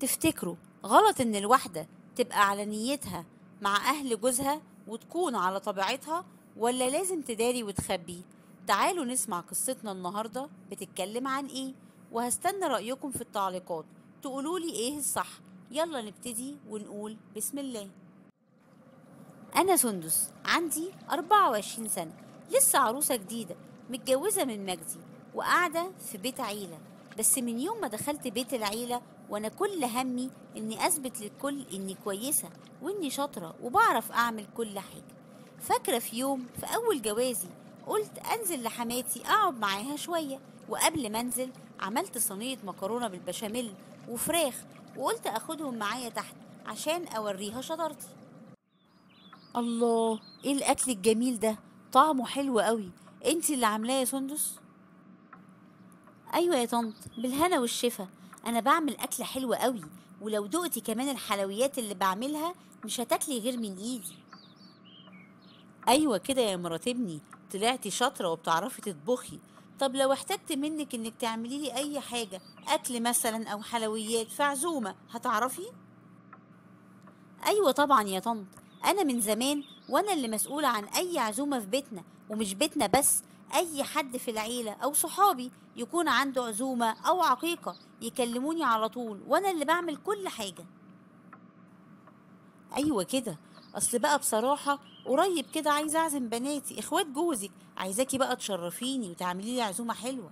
تفتكروا غلط إن الواحدة تبقى على نيتها مع أهل جوزها وتكون على طبيعتها، ولا لازم تداري وتخبي؟ تعالوا نسمع قصتنا النهاردة بتتكلم عن إيه، وهستنى رأيكم في التعليقات تقولولي إيه الصح. يلا نبتدي ونقول بسم الله. أنا سندس، عندي 24 سنة، لسه عروسة جديدة، متجوزة من مجدي وقاعدة في بيت عيلة. بس من يوم ما دخلت بيت العيلة وأنا كل همي إني أثبت للكل إني كويسة وإني شاطرة وبعرف أعمل كل حاجة. فاكرة في يوم في أول جوازي قلت أنزل لحماتي أقعد معاها شوية، وقبل ما أنزل عملت صينية مكرونة بالبشاميل وفراخ، وقلت أخدهم معايا تحت عشان أوريها شطارتي. الله، ايه الاكل الجميل ده؟ طعمه حلو قوي. انتي اللي عاملاه يا سندس؟ ايوه يا طنط، بالهنا والشفا. انا بعمل اكل حلو قوي، ولو دقتي كمان الحلويات اللي بعملها مش هتاكلي غير من ايدي. ايوه كده يا مرات ابني، طلعتي شاطره وبتعرفي تطبخي. طب لو احتجت منك انك تعملي لي اي حاجه، اكل مثلا او حلويات في عزومه، هتعرفي؟ ايوه طبعا يا طنط، انا من زمان وانا اللي مسؤوله عن اي عزومه في بيتنا، ومش بيتنا بس، اي حد في العيله او صحابي يكون عنده عزومه او عقيقه يكلموني على طول، وانا اللي بعمل كل حاجه. ايوه كده. اصل بقى بصراحه قريب كده عايزه اعزم بناتي اخوات جوزك، عايزاكي بقى تشرفيني وتعملي لي عزومه حلوه.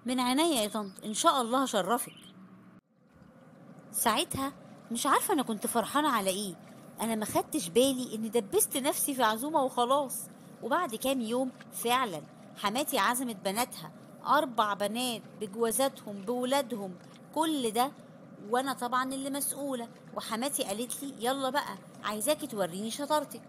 من عينيا يا طنط، ان شاء الله هشرفك. ساعتها مش عارفة أنا كنت فرحانة على إيه. أنا ما خدتش بالي إني دبست نفسي في عزومة وخلاص. وبعد كام يوم فعلا حماتي عزمت بناتها، 4 بنات بجوازاتهم بولادهم، كل ده وأنا طبعا اللي مسؤولة. وحماتي قالت لي يلا بقى، عايزاكي توريني شطارتك.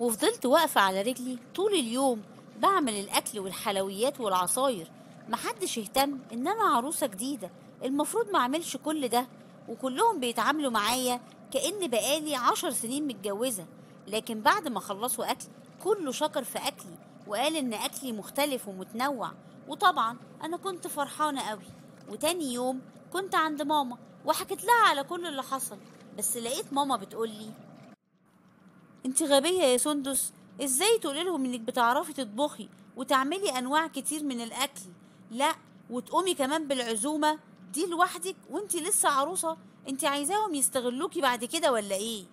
وفضلت واقفة على رجلي طول اليوم بعمل الأكل والحلويات والعصاير. محدش يهتم إن أنا عروسة جديدة، المفروض ما أعملش كل ده، وكلهم بيتعاملوا معايا كأن بقالي 10 سنين متجوزة. لكن بعد ما خلصوا أكل كله شكر في أكلي وقال إن أكلي مختلف ومتنوع، وطبعا أنا كنت فرحانة قوي. وتاني يوم كنت عند ماما وحكيت لها على كل اللي حصل، بس لقيت ماما بتقولي انت غبية يا سندس، ازاي تقولي لهم انك بتعرفي تطبخي وتعملي انواع كتير من الاكل؟ لا، وتقومي كمان بالعزومة دي لوحدك وانت لسه عروسة؟ انت عايزاهم يستغلوكي بعد كده ولا ايه؟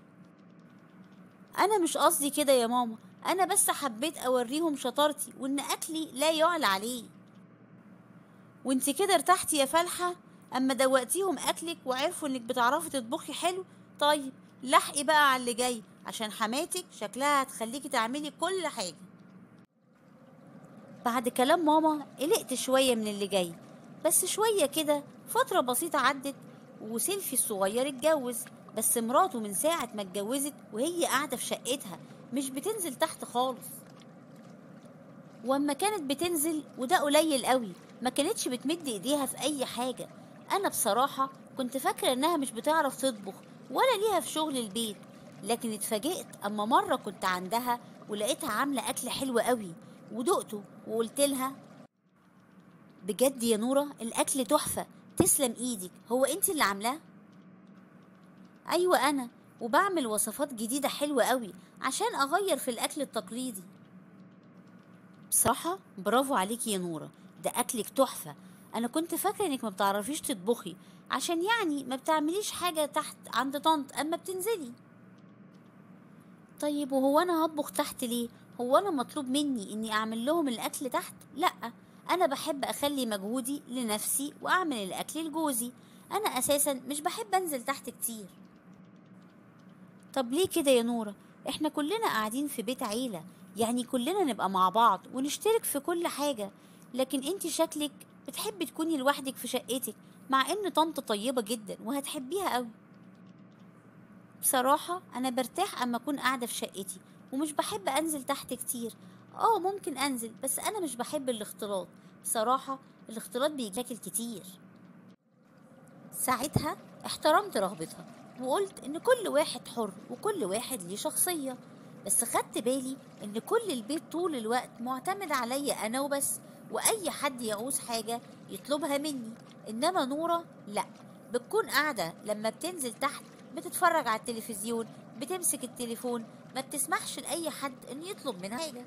انا مش قصدي كده يا ماما، انا بس حبيت اوريهم شطارتي وان اكلي لا يعلى عليه. وانت كده ارتحتي يا فالحة اما دوقتيهم اكلك وعرفوا انك بتعرفي تطبخي حلو؟ طيب لحقي بقى على اللي جاي، عشان حماتك شكلها هتخليكي تعملي كل حاجة. بعد كلام ماما قلقت شوية من اللي جاي، بس شوية كده فترة بسيطة عدت وسيلفي الصغير اتجوز. بس مراته من ساعة ما اتجوزت وهي قاعدة في شقتها، مش بتنزل تحت خالص. واما كانت بتنزل وده قليل قوي، ما كانتش بتمد ايديها في اي حاجة. انا بصراحة كنت فاكرة انها مش بتعرف تطبخ ولا ليها في شغل البيت، لكن اتفاجئت اما مرة كنت عندها ولقيتها عاملة اكل حلو قوي ودقته وقلت لها بجد يا نورة الاكل تحفة، تسلم ايدك، هو انت اللي عاملاه؟ ايوه انا، وبعمل وصفات جديدة حلوة قوي عشان اغير في الاكل التقليدي. بصراحة برافو عليكي يا نورة، ده أكلك تحفة. أنا كنت فاكرة إنك ما بتعرفيش تطبخي عشان يعني ما بتعمليش حاجة تحت عند طنط أما بتنزلي. طيب وهو أنا هطبخ تحت ليه؟ هو أنا مطلوب مني إني أعمل لهم الأكل تحت؟ لأ، أنا بحب أخلي مجهودي لنفسي وأعمل الأكل لجوزي. أنا أساسا مش بحب أنزل تحت كتير. طب ليه كده يا نورة؟ احنا كلنا قاعدين في بيت عيلة، يعني كلنا نبقى مع بعض ونشترك في كل حاجة. لكن انتي شكلك بتحبي تكوني لوحدك في شقتك، مع ان طنط طيبة جدا وهتحبيها قوي. بصراحة انا برتاح اما اكون قاعدة في شقتي ومش بحب انزل تحت كتير. اه ممكن انزل، بس انا مش بحب الاختلاط. بصراحة الاختلاط بيجاكل كتير. ساعتها احترمت رغبتها وقلت ان كل واحد حر وكل واحد ليه شخصية، بس خدت بالي ان كل البيت طول الوقت معتمد عليا انا وبس، وأي حد يعوز حاجة يطلبها مني. إنما نورة لأ، بتكون قاعدة لما بتنزل تحت بتتفرج على التلفزيون، بتمسك التليفون، ما بتسمحش لأي حد إن يطلب منها حاجة.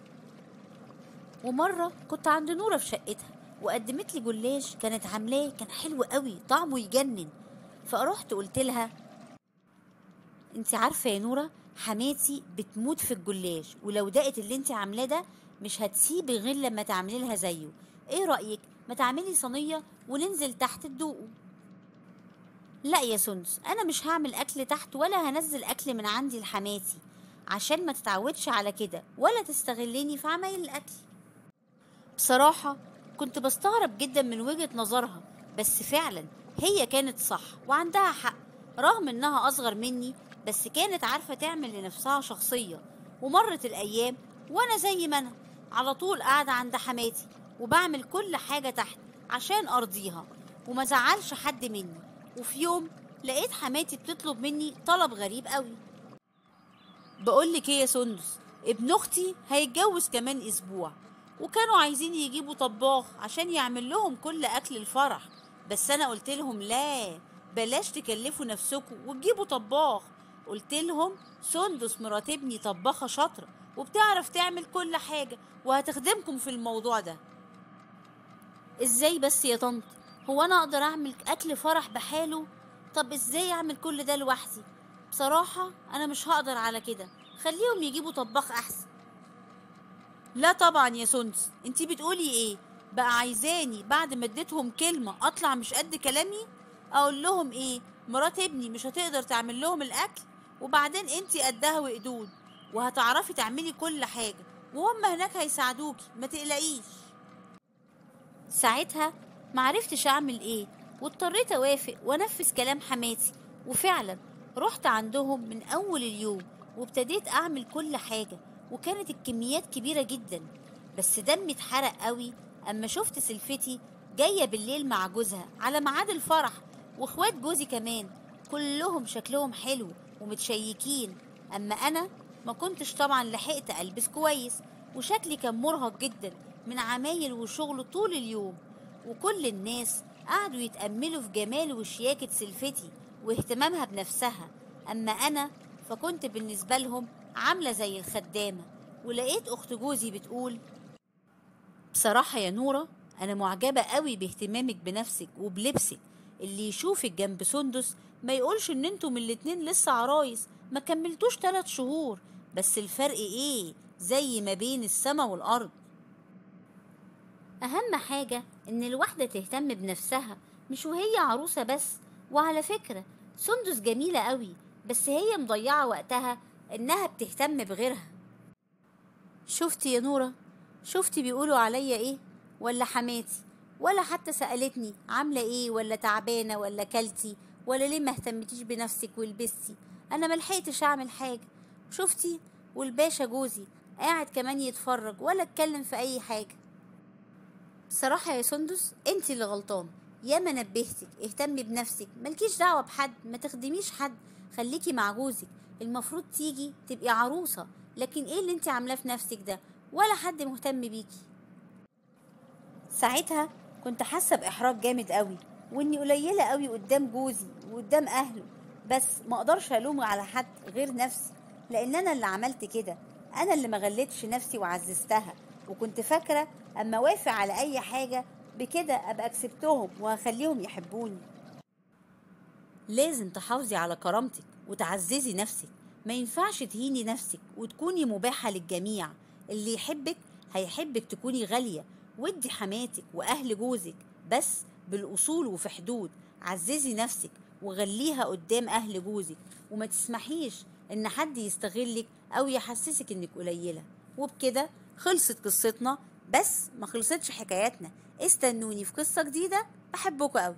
ومرة كنت عند نورة في شقتها وقدمت لي جلاش كانت عاملاه، كان حلو قوي طعمه يجنن. فروحت قلت لها: انت عارفة يا نورة، حماتي بتموت في الجلاش، ولو دقت اللي انت عاملاه ده مش هتسيبي غير لما تعملي لها زيه. ايه رأيك ما تعملي صينية وننزل تحت تدوقه؟ لا يا سندس، انا مش هعمل اكل تحت ولا هنزل اكل من عندي لحماتي، عشان ما تتعودش على كده ولا تستغلني في عمايل الاكل. بصراحة كنت بستغرب جدا من وجهة نظرها، بس فعلا هي كانت صح وعندها حق. رغم انها اصغر مني بس كانت عارفة تعمل لنفسها شخصية. ومرت الايام وانا زي ما انا على طول قاعدة عند حماتي وبعمل كل حاجة تحت عشان ارضيها وما زعلش حد مني. وفي يوم لقيت حماتي بتطلب مني طلب غريب قوي. بقولك ايه يا سندس، ابن اختي هيتجوز كمان اسبوع، وكانوا عايزين يجيبوا طباخ عشان يعمل لهم كل اكل الفرح. بس انا قلت لهم لا، بلاش تكلفوا نفسكم وتجيبوا طباخ. قلت لهم سندس مرات ابني طباخة شاطرة وبتعرف تعمل كل حاجة وهتخدمكم في الموضوع ده. ازاي بس يا طنط؟ هو انا اقدر اعمل اكل فرح بحاله؟ طب ازاي اعمل كل ده لوحدي؟ بصراحة انا مش هقدر على كده، خليهم يجيبوا طباخ احسن. لا طبعا يا سندس، انتي بتقولي ايه؟ بقى عايزاني بعد ما اديتهم كلمة اطلع مش قد كلامي؟ اقول لهم ايه؟ مرات ابني مش هتقدر تعمل لهم الاكل؟ وبعدين انتي قدها وقدود وهتعرفي تعملي كل حاجة، وهم هناك هيساعدوكي ما تقلقيش. ساعتها معرفتش اعمل ايه، واضطريت اوافق وانفذ كلام حماتي. وفعلا رحت عندهم من اول اليوم وابتديت اعمل كل حاجة، وكانت الكميات كبيرة جدا. بس دمي اتحرق قوي اما شفت سلفتي جاية بالليل مع جوزها على ميعاد الفرح، واخوات جوزي كمان كلهم شكلهم حلو ومتشيكين. اما انا ما كنتش طبعا لحقت البس كويس، وشكلي كان مرهق جدا من عمايل وشغل طول اليوم. وكل الناس قعدوا يتأملوا في جمال وشياكة سلفتي واهتمامها بنفسها، أما أنا فكنت بالنسبة لهم عاملة زي الخدامة. ولقيت أخت جوزي بتقول: بصراحة يا نورة، أنا معجبة قوي باهتمامك بنفسك وبلبسك. اللي يشوفك جنب سندس ما يقولش إن انتم الاتنين لسه عرايس ما كملتوش 3 شهور، بس الفرق إيه زي ما بين السما والأرض. أهم حاجة إن الواحدة تهتم بنفسها مش وهي عروسة بس. وعلى فكرة سندس جميلة قوي، بس هي مضيعة وقتها إنها بتهتم بغيرها. شفتي يا نورة؟ شفتي بيقولوا عليا إيه؟ ولا حماتي ولا حتى سألتني عاملة إيه ولا تعبانة ولا كلتي ولا ليه ما اهتمتيش بنفسك ولبستي؟ أنا ملحقتش أعمل حاجة. شفتي؟ والباشا جوزي قاعد كمان يتفرج ولا اتكلم في أي حاجة. بصراحة يا سندس انتي اللي غلطان، ياما نبهتك اهتمي بنفسك، ملكيش دعوة بحد، ما تخدميش حد، خليكي مع جوزك. المفروض تيجي تبقي عروسة، لكن ايه اللي انتي عاملاه في نفسك ده؟ ولا حد مهتم بيكي. ساعتها كنت حاسة بإحراج جامد قوي، واني قليلة قوي قدام جوزي وقدام اهله. بس ما اقدرش الوم على حد غير نفسي، لان انا اللي عملت كده. انا اللي ما غلتش نفسي وعززتها، وكنت فاكرة اما وافق على اي حاجة بكده ابقى كسبتهم وهخليهم يحبوني. لازم تحافظي على كرامتك وتعززي نفسك، ما ينفعش تهيني نفسك وتكوني مباحة للجميع. اللي يحبك هيحبك تكوني غالية. ودي حماتك وأهل جوزك بس بالأصول وفي حدود. عززي نفسك وغليها قدام أهل جوزك، وما تسمحيش إن حد يستغلك أو يحسسك إنك قليلة. وبكده خلصت قصتنا، بس ما خلصتش حكاياتنا. استنوني في قصة جديدة. بحبكوا أوي.